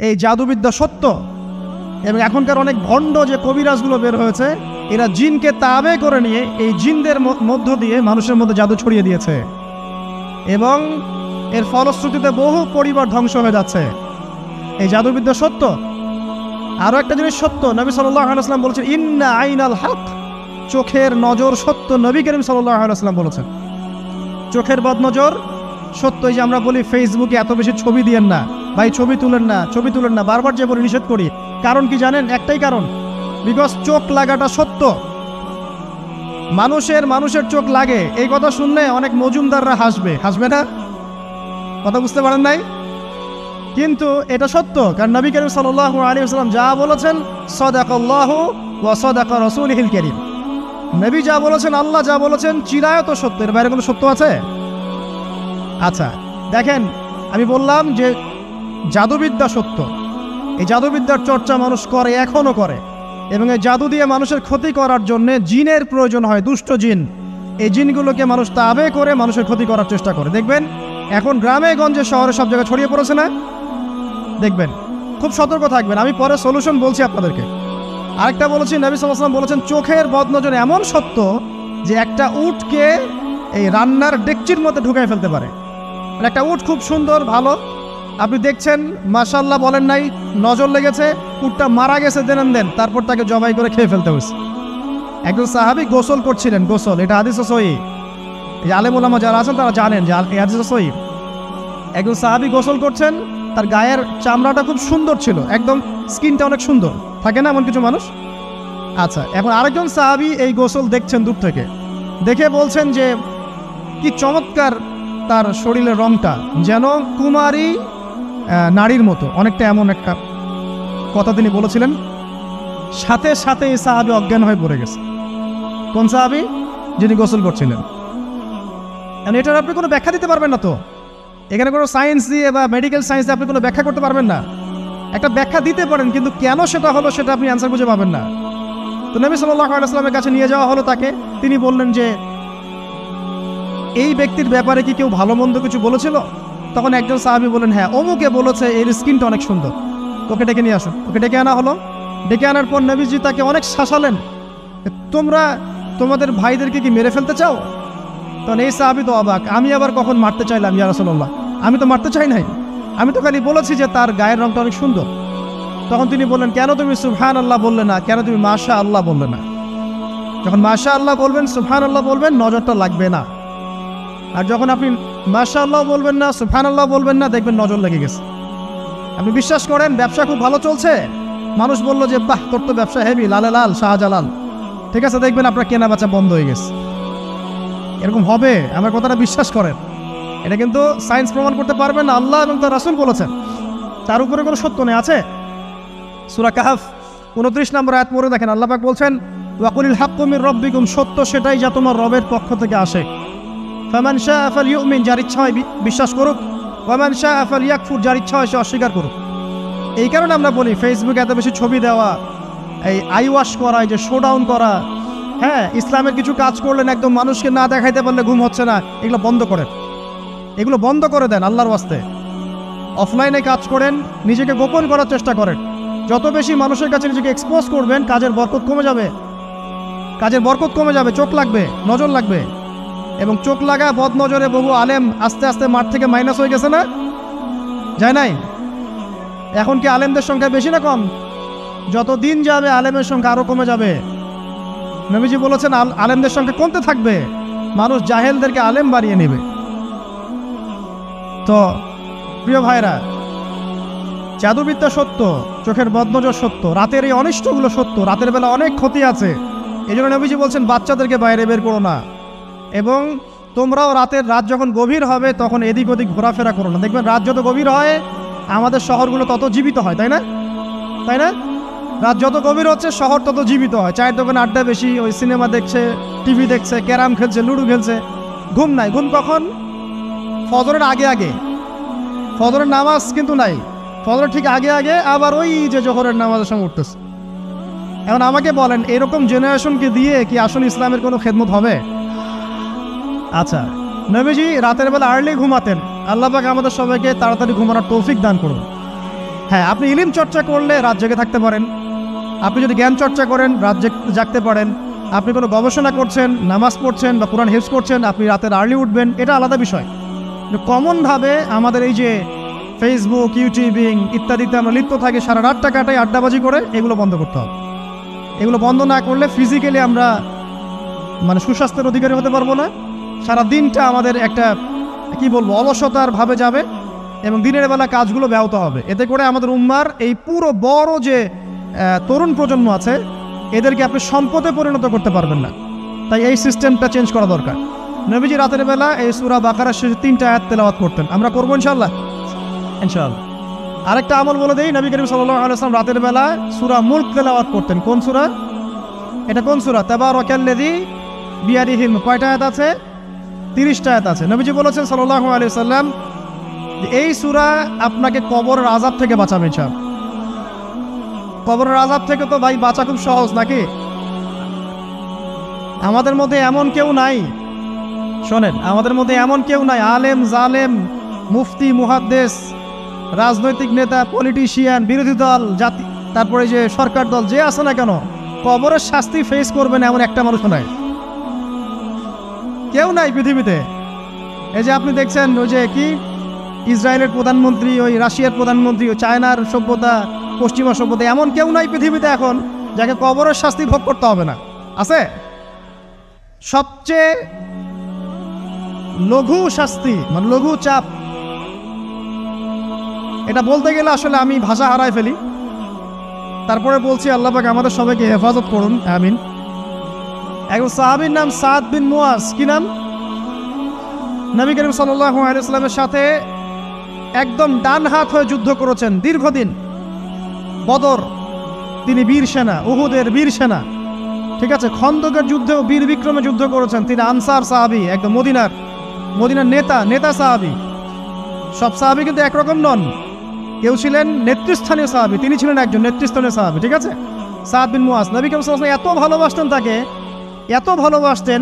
এই জাদুবিদ্যা সত্য, এবং এখনকার অনেক ভণ্ড যে কবিরাজগুলো বের হয়েছে, এরা জিনকে তাবে করে নিয়ে এই জিনদের মধ্য দিয়ে মানুষের মধ্যে জাদু ছড়িয়ে দিয়েছে, এবং এর ফলশ্রুতিতে বহু পরিবার ধ্বংস হয়ে যাচ্ছে। এই জাদুবিদ্যা সত্য। আরও একটা জিনিস সত্য, নবী সাল্লাল্লাহু আলাইহি ওয়াসাল্লাম বলেছেন ইন্না আইনাল হক, চোখের নজর সত্য। নবী করিম সাল্লাল্লাহু আলাইহি ওয়াসাল্লাম বলেছেন চোখের বদনজর সত্য। এই যে আমরা বলি ফেসবুকে এত বেশি ছবি দিয়েন না ভাই, ছবি তুলেন না, ছবি তুলেন না, বারবার যে বলি নিষেধ করি, কারণ কি জানেন? একটাই কারণ, বিকজ চোখ লাগাটা সত্য। মানুষের চোখ লাগে, এই কথা শুনলে অনেক মজুমদাররা হাসবে না? কথা বুঝতে পারেন নাই? কিন্তু এটা সত্য, কারণ নবী করিম সাল্লাল্লাহু আলাইহি ওয়াসাল্লাম যা বলেছেন সাদাকাল্লাহু ওয়া সাদাকা রাসূলুহুল কারীম, নবী যা বলেছেন, আল্লাহ যা বলেছেন চিরায়ত সত্য, এর বাইরে কোনো সত্য আছে? আচ্ছা দেখেন, আমি বললাম যে জাদুবিদ্যা সত্য। এই জাদুবিদ্যার চর্চা মানুষ করে, এখনও করে, এবং এই জাদু দিয়ে মানুষের ক্ষতি করার জন্য জিনের প্রয়োজন হয়, দুষ্ট জিন। এই জিনগুলোকে মানুষ তাবে করে মানুষের ক্ষতি করার চেষ্টা করে। দেখবেন এখন গ্রামে গঞ্জে শহরে সব জায়গায় ছড়িয়ে পড়েছে না? দেখবেন, খুব সতর্ক থাকবেন। আমি পরে সলিউশন বলছি আপনাদেরকে। আরেকটা বলেছি, নবী সাল্লাল্লাহু আলাইহি ওয়াসাল্লাম বলেছেন চোখের বদনজর এমন সত্য যে একটা উটকে এই রান্নার ডেকচির মধ্যে ঢুকাই ফেলতে পারে। একটা উট খুব সুন্দর, ভালো, আপনি দেখছেন মাশাআল্লাহ বলেন নাই, নজর লেগেছে, উটটা মারা গেছে, দেন তারপর তাকে জবাই করে খেয়ে ফেলতে হয়েছে। একজন সাহাবী গোসল করছিলেন, গোসল, এটা হাদিসে সহিহ, এই আলেম ওলামা যারা আছেন তারা জানেন যে এই হাদিসে সহিহ। একজন সাহাবী গোসল করছেন, তার গায়ের চামড়াটা খুব সুন্দর ছিল, একদম স্কিনটা অনেক সুন্দর, থাকে না এমন কিছু মানুষ? আচ্ছা, এখন আরেকজন সাহাবী এই গোসল দেখছেন দূর থেকে, দেখে বলছেন যে কি চমৎকার তার শরীরের রংটা, যেন কুমারী নারীর মতো, অনেকটা এমন একটা কথা তিনি বলেছিলেন। সাথে সাথে এই সাহাবী অজ্ঞান হয়ে পড়ে গেছে। কোন সাহাবী? যিনি গোসল করছিলেন। এটার আপনি কোনো ব্যাখ্যা দিতে পারবেন না তো, এখানে কোনো সায়েন্স দিয়ে বা মেডিকেল সায়েন্স দিয়ে আপনি কোনো ব্যাখ্যা করতে পারবেন না। একটা ব্যাখ্যা দিতে পারেন, কিন্তু কেন সেটা হলো সেটা আপনি অ্যান্সার খুঁজে পাবেন না। তো নবী সাল্লাল্লাহু আলাইহি ওয়াসাল্লামের কাছে নিয়ে যাওয়া হলো তাকে। তিনি বললেন যে এই ব্যক্তির ব্যাপারে কি কেউ ভালো মন্দ কিছু বলেছিল? তখন একজন সাহাবী বলেন হ্যাঁ, অমুকে বলেছে এর স্কিনটা অনেক সুন্দর, ওকে ডেকে নিয়ে আসো। ওকে ডেকে আনা হলো। ডেকে আনার পর নবীজি তাকে অনেক শাসালেন, তোমরা তোমাদের ভাইদেরকে কি মেরে ফেলতে চাও? তখন এই সাহাবী তো অবাক, আমি আবার কখন মারতে চাইলাম ইয়া রাসূলুল্লাহ? আমি তো মারতে চাই নাই, আমি তো খালি বলেছি যে তার গায়ের রংটা অনেক সুন্দর। তখন তিনি বললেন কেন তুমি সুবহানাল্লাহ বললে না, কেন তুমি মাশাআল্লাহ বললে না? যখন মাশাআল্লাহ বলবেন, সুবহানাল্লাহ বলবেন, নজরটা লাগবে না। আর যখন আপনি মাশাআল্লাহ বলবেন না, সুবহানাল্লাহ বলবেন না, দেখবেন নজর লেগে গেছে। আপনি বিশ্বাস করেন ব্যবসা খুব ভালো চলছে, মানুষ বলল যে বাহ তোর তো ব্যবসা হেভি, লালে লাল শাহজালাল, ঠিক আছে, দেখবেন আপনার কেনা বেচা বন্ধ হয়ে গেছে। এরকম হবে, আমার কথাটা বিশ্বাস করেন। এটা কিন্তু সায়েন্স প্রমাণ করতে পারবেন না, আল্লাহ এবং তার রাসূল বলেছেন, তার উপরে কোনো সত্য নেই। আছে সূরা কাহফ 29 নম্বর আয়াত পড়ে দেখেন, আল্লাহ পাক বলছেন ওয়াকুলিল হাক্কু মির রাব্বিকুম, সত্য সেটাই যা তোমার রবের পক্ষ থেকে আসে। ফামান শাআ ফালইউমিন, যার ইচ্ছা হয় বিশ্বাস করুক, ওয়ামান শাআ ফালইয়াকফুর, যার ইচ্ছা হয় সে অস্বীকার করুক। এই কারণে আমরা বলি ফেসবুকে এত বেশি ছবি দেওয়া, এই আই ওয়াশ করা, এই যে শোডাউন করা, হ্যাঁ, ইসলামের কিছু কাজ করলেন একদম মানুষকে না দেখাইতে পারলে ঘুম হচ্ছে না, এগুলো বন্ধ করেন, এগুলো বন্ধ করে দেন আল্লাহর ওয়াস্তে। অফলাইনে কাজ করেন, নিজেকে গোপন করার চেষ্টা করেন। যত বেশি মানুষের কাছে নিজেকে এক্সপোজ করবেন, কাজের বরকত কমে যাবে, কাজের বরকত কমে যাবে, চোখ লাগবে, নজর লাগবে। এবং চোখ লাগা বদনজরে বহু আলেম আস্তে আস্তে মাঠ থেকে মাইনাস হয়ে গেছে না? যায় নাই? এখন কি আলেমদের সংখ্যা বেশি না কম? যত দিন যাবে আলেমের সংখ্যা আরো কমে যাবে। নবীজি বলেছেন আলেমদের সংখ্যা কমতে থাকবে, মানুষ জাহেলদেরকে আলেম বানিয়ে নেবে। তো প্রিয় ভাইরা, জাদুবিদ্যা সত্য, চোখের বদনজর সত্য, রাতের এই অনিষ্টগুলো সত্য, রাতের বেলা অনেক ক্ষতি আছে। এই জন্য নবীজি বলছেন বাচ্চাদেরকে বাইরে বের করো না, এবং তোমরাও রাত যখন গভীর হবে তখন এদিক ওদিক ঘোরাফেরা করো না। দেখবেন রাত যত গভীর হয় আমাদের শহরগুলো তত জীবিত হয়, তাই না? তাই না? রাত যত গভীর হচ্ছে শহর তত জীবিত হয়। চায়ের দোকানে আড্ডা বেশি, ওই সিনেমা দেখছে, টিভি দেখছে, ক্যারাম খেলছে, লুডো খেলছে, ঘুম নাই। ঘুম কখন? ফজরের আগে আগে। ফজরের নামাজ কিন্তু নাই, ফজরের ঠিক আগে আগে, আবার ওই যে জোহরের নামাজের সময় উঠতেছে। এখন আমাকে বলেন এরকম জেনারেশনকে দিয়ে কি আসলে ইসলামের কোনো খেদমত হবে? আচ্ছা, নবীজি রাতের বেলা আর্লি ঘুমাতেন, আল্লাহ পাক আমাদের সবাইকে তাড়াতাড়ি ঘুমানোর তৌফিক দান করুন। হ্যাঁ, আপনি ইলম চর্চা করলে রাত জেগে থাকতে পারেন, আপনি যদি জ্ঞান চর্চা করেন রাত জাগতে পারেন, আপনি কোনো গবেষণা করছেন, নামাজ পড়ছেন বা কোরআন হিফজ করছেন, আপনি রাতের আর্লি উঠবেন, এটা আলাদা বিষয়। কমনভাবে আমাদের এই যে ফেসবুক, ইউটিউবিং ইত্যাদিতে আমরা লিপ্ত থাকি, সারা রাতটা কাটাই আড্ডাবাজি করে, এগুলো বন্ধ করতে হবে। এগুলো বন্ধ না করলে ফিজিক্যালি আমরা মানে সুস্বাস্থ্যের অধিকারী হতে পারবো না। সারা দিনটা আমাদের একটা কি বলবো অলসতার ভাবে যাবে এবং দিনের বেলা কাজগুলো ব্যাহত হবে। এতে করে আমাদের উম্মার এই পুরো বড় যে তরুণ প্রজন্ম আছে এদেরকে আপনি সম্পদে পরিণত করতে পারবেন না। তাই এই সিস্টেমটা চেঞ্জ করা দরকার। নবীজি রাতের বেলা এই সূরা বাকারার শেষে 3টা আয়াত তেলাওয়াত করতেন, আমরা করবো ইনশাআল্লাহ। আরেকটা আমল বলে দেই, নবী করিম সাল্লাল্লাহু আলাইহি ওয়াসাল্লাম রাতের বেলা সূরা মুলক তেলাওয়াত করতেন। কোন সূরা এটা? কোন সূরা? তাবারাকাল্লাযী বিয়াদিহিল মুলক। কয়টা আয়াত আছে? 30টা আয়াত আছে। নবীজি বলেছেন সাল্লাল্লাহু আলাইহি ওয়াসাল্লাম এই সূরা আপনাকে কবরের আযাব থেকে বাঁচাবে ইনশাআল্লাহ। কবরের আযাব থেকে তো ভাই বাঁচা খুব সহজ নাকি? আমাদের মধ্যে এমন কেউ নাই, শোনেন, আমাদের মধ্যে এমন কেউ নাই আলেম জালেম মুফতি মুহাদ্দিস রাজনৈতিক নেতা পলিটিশিয়ান বিরোধী দল জাতি তারপরে যে সরকার দল যে আছে না কেন কবরের শাস্তি ফেস করবেন এমন একটা মানুষ নাই, কেউ নাই পৃথিবীতে। এই যে আপনি দেখছেন ওই যে কি ইসরায়েলের প্রধানমন্ত্রী, ওই রাশিয়ার প্রধানমন্ত্রী, ওই চায়নার সভ্যতা, পশ্চিমা সভ্যতা, এমন কেউ নাই পৃথিবীতে এখন যাকে কবরের শাস্তি ভোগ করতে হবে না। আছে? সবচেয়ে লঘু শাস্তি মানে লঘু চাপ, এটা বলতে গেলে আসলে আমি ভাষা হারাই ফেলি, তারপরে বলছি আল্লাহ পাক আমাদের সবাইকে হেফাজত করুন, আমিন। একজন সাহাবীর নাম সাদ বিন মুয়াজ। কি নাম? নবী করিম সাল্লাল্লাহু আলাইহি ওয়াসাল্লামের সাথে একদম ডান হাত হয়ে যুদ্ধ করেছেন দীর্ঘদিন। বদর তিনি বীর সেনা, উহুদের বীর সেনা, ঠিক আছে, খন্দকের যুদ্ধেও বীর বিক্রমে যুদ্ধ করেছেন। তিনি আনসার সাহাবী, একদম মদিনার নেতা সাহাবী। সব সাহাবী কিন্তু একরকম নন, কেউ ছিলেন নেতৃস্থানীয় সাহাবী, তিনি ছিলেন একজন নেতৃস্থানীয় সাহাবী, ঠিক আছে, সাদ বিন মুয়াজ। নবী করিম সাল্লাল্লাহু আলাইহি ওয়াসাল্লাম এত ভালোবাসতেন তাকে, এত ভালোবাসতেন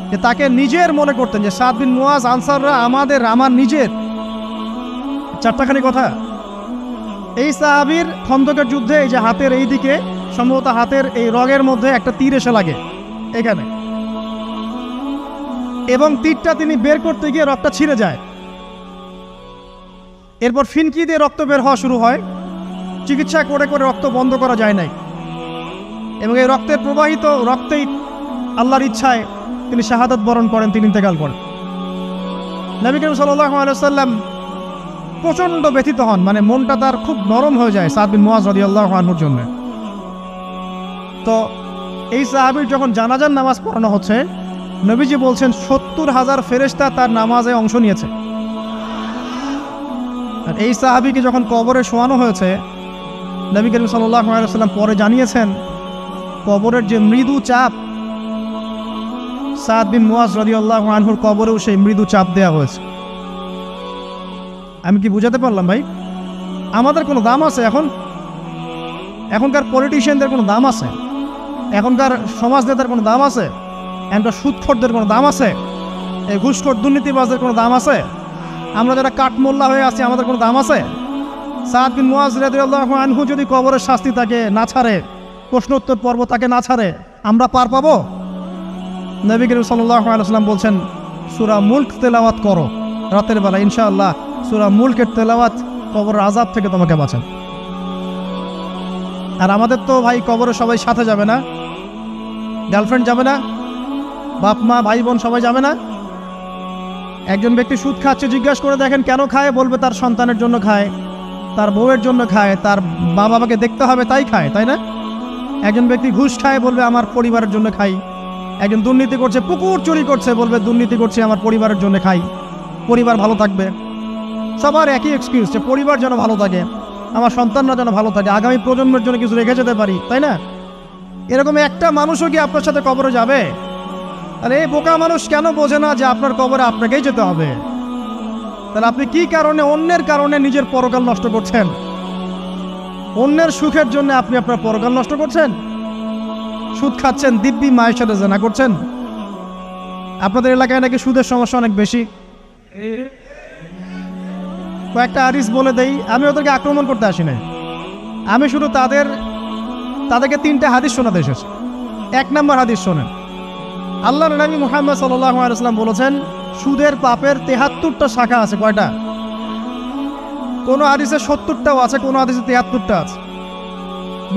যে তাকে নিজের মনে করতেন যে সাদ বিন মুয়াজ আনসাররা আমার নিজের। চারটাখানি কথা। এই সাহাবীর খন্দকের যুদ্ধে এই যে হাতের এই দিকে সম্ভবত হাতের এই রগের মধ্যে একটা তীর এসে লাগে এখানে, এবং তীরটা তিনি বের করতে গিয়ে রক্তটা ছিঁড়ে যায়। এরপর ফিনকি দিয়ে রক্ত বের হওয়া শুরু হয়। চিকিৎসা করে করে রক্ত বন্ধ করা যায় নাই, এবং এই রক্তের প্রবাহিত রক্তেই আল্লাহর ইচ্ছায় তিনি শাহাদাত বরণ করেন, তিনি ইন্তেকাল করেন। নবী করিম সাল্লাল্লাহু আলাইহি ওয়াসাল্লাম প্রচণ্ড ব্যথিত হন, মানে মনটা তার খুব নরম হয়ে যায় সাদ বিন মুয়াজ রাদিয়াল্লাহু আনহুর জন্য। তো এই সাহাবীর যখন জানাজার নামাজ পড়ানো হচ্ছে, নবীজি বলছেন 70,000 ফেরেশতা তার নামাজে অংশ নিয়েছে। আর এই সাহাবীকে যখন কবরে শোয়ানো হয়েছে, নবী করিম সাল্লাল্লাহু আলাইহি ওয়াসাল্লাম পরে জানিয়েছেন কবরের যে মৃদু চাপ, সাদ বিন মুয়াজ রাদিয়াল্লাহু আনহুর কবরেও সেই মৃদু চাপ দেওয়া হয়েছে। আমি কি বুঝাতে পারলাম ভাই? আমাদের কোনো দাম আছে এখনকার পলিটিশিয়ানদের কোনো দাম আছে? এখনকার সমাজ নেতার কোনো দাম আছে? এখনকার সুদখোরদের কোনো দাম আছে? এই ঘুষখোর দুর্নীতিবাজদের কোনো দাম আছে? আমরা যারা কাঠমোল্লা হয়ে আছি আমাদের কোনো দাম আছে? সাদ বিন মুয়াজ রাদিয়াল্লাহু আনহু যদি কবরের শাস্তি তাকে না ছাড়ে, প্রশ্নোত্তর পর্ব তাকে না ছাড়ে, আমরা পার পাবো? নবী করিম সাল্লাল্লাহু আলাইহি ওয়াসাল্লাম বলছেন সূরা মুলক তেলাওয়াত করো রাতের বেলা, ইনশাআল্লাহ সূরা মুলকের তেলাওয়াত কবরের আযাব থেকে তোমাকে বাঁচান। আর আমাদের তো ভাই কবরে সবাই সাথে যাবে না, গার্লফ্রেন্ড যাবে না, বাপ মা ভাই বোন সবাই যাবে না। একজন ব্যক্তি সুদ খাচ্ছে, জিজ্ঞাসা করে দেখেন কেন খায়, বলবে তার সন্তানের জন্য খায়, তার বউয়ের জন্য খায়, তার মা বাবাকে দেখতে হবে তাই খায়, তাই না? একজন ব্যক্তি ঘুষ খায়, বলবে আমার পরিবারের জন্য খাই। একজন দুর্নীতি করছে, পুকুর চুরি করছে, বলবে দুর্নীতি করছে আমার পরিবারের জন্য খাই, পরিবার ভালো থাকবে। সবার একই এক্সকিউজ যে পরিবার যেন ভালো থাকে, আমার সন্তানরা যেন ভালো থাকে, আগামী প্রজন্মের জন্য কিছু রেখে যেতে পারি, তাই না? এরকম একটা মানুষও কি আপনার সাথে কবরে যাবে? আর এই বোকা মানুষ কেন বোঝে না যে আপনার কবরে আপনাকেই যেতে হবে? তাহলে আপনি কি কারণে অন্যের কারণে নিজের পরকাল নষ্ট করছেন? অন্যের সুখের জন্য আপনি আপনার পরকাল নষ্ট করছেন। সুদ খাচ্ছেন, দিব্যি মায়ের সাথে জেনা করছেন। আপনাদের এলাকায় নাকি সুদের সমস্যা অনেক বেশি। কয়েকটা হাদিস বলে দেই, আমি ওদেরকে আক্রমণ করতে আসি না। আমি শুধু তাদেরকে 3টা হাদিস শোনাতে এসেছি। 1 নম্বর হাদিস শোনেন। আল্লাহর নবী মুহাম্মদ সাল্লাল্লাহু আলাইহি ওয়াসাল্লাম বলেছেন, সুদের পাপের 73টা শাখা আছে। কয়টা? কোনো হাদিসে 70টাও আছে, কোনো হাদিসে 73টা আছে।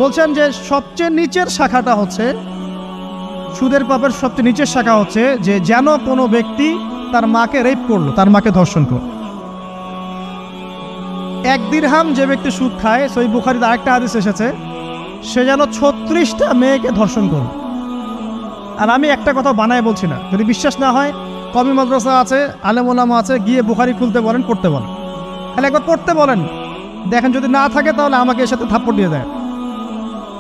বলছেন যে সবচেয়ে নিচের শাখাটা হচ্ছে, সুদের পাপের সবচেয়ে নিচের শাখা হচ্ছে যে যেন কোনো ব্যক্তি তার মাকে রেপ করলো, তার মাকে ধর্ষণ করলো। 1 দিরহাম যে ব্যক্তি সুদ খায়, সহিহ বুখারীতে আরেকটা হাদিস এসেছে, সে যেন 36টা মেয়েকে ধর্ষণ করলো। আর আমি একটা কথা বানায় বলছি না, যদি বিশ্বাস না হয় কওমি মাদ্রাসা আছে, আলেম ওলামা আছে, গিয়ে বুখারী খুলতে বলেন, পড়তে বলেন, তাহলে একবার পড়তে বলেন, দেখেন যদি না থাকে তাহলে আমাকে এর সাথে থাপ্পড় দিয়ে দেয়।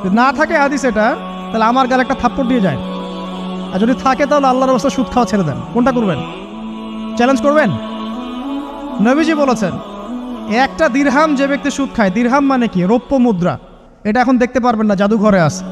যদি না থাকে হাদিস এটা, তাহলে আমার গালে একটা থাপ্পড় দিয়ে যায়। আর যদি থাকে তাহলে আল্লাহর রাস্তায় সুদ খাওয়া ছেড়ে দেন। কোনটা করবেন? চ্যালেঞ্জ করবেন? নবীজি বলেছেন, 1টা দিরহাম যে ব্যক্তি সুদ খায়, দিরহাম মানে কি? রৌপ্য মুদ্রা। এটা এখন দেখতে পারবেন না, জাদুঘরে আছে।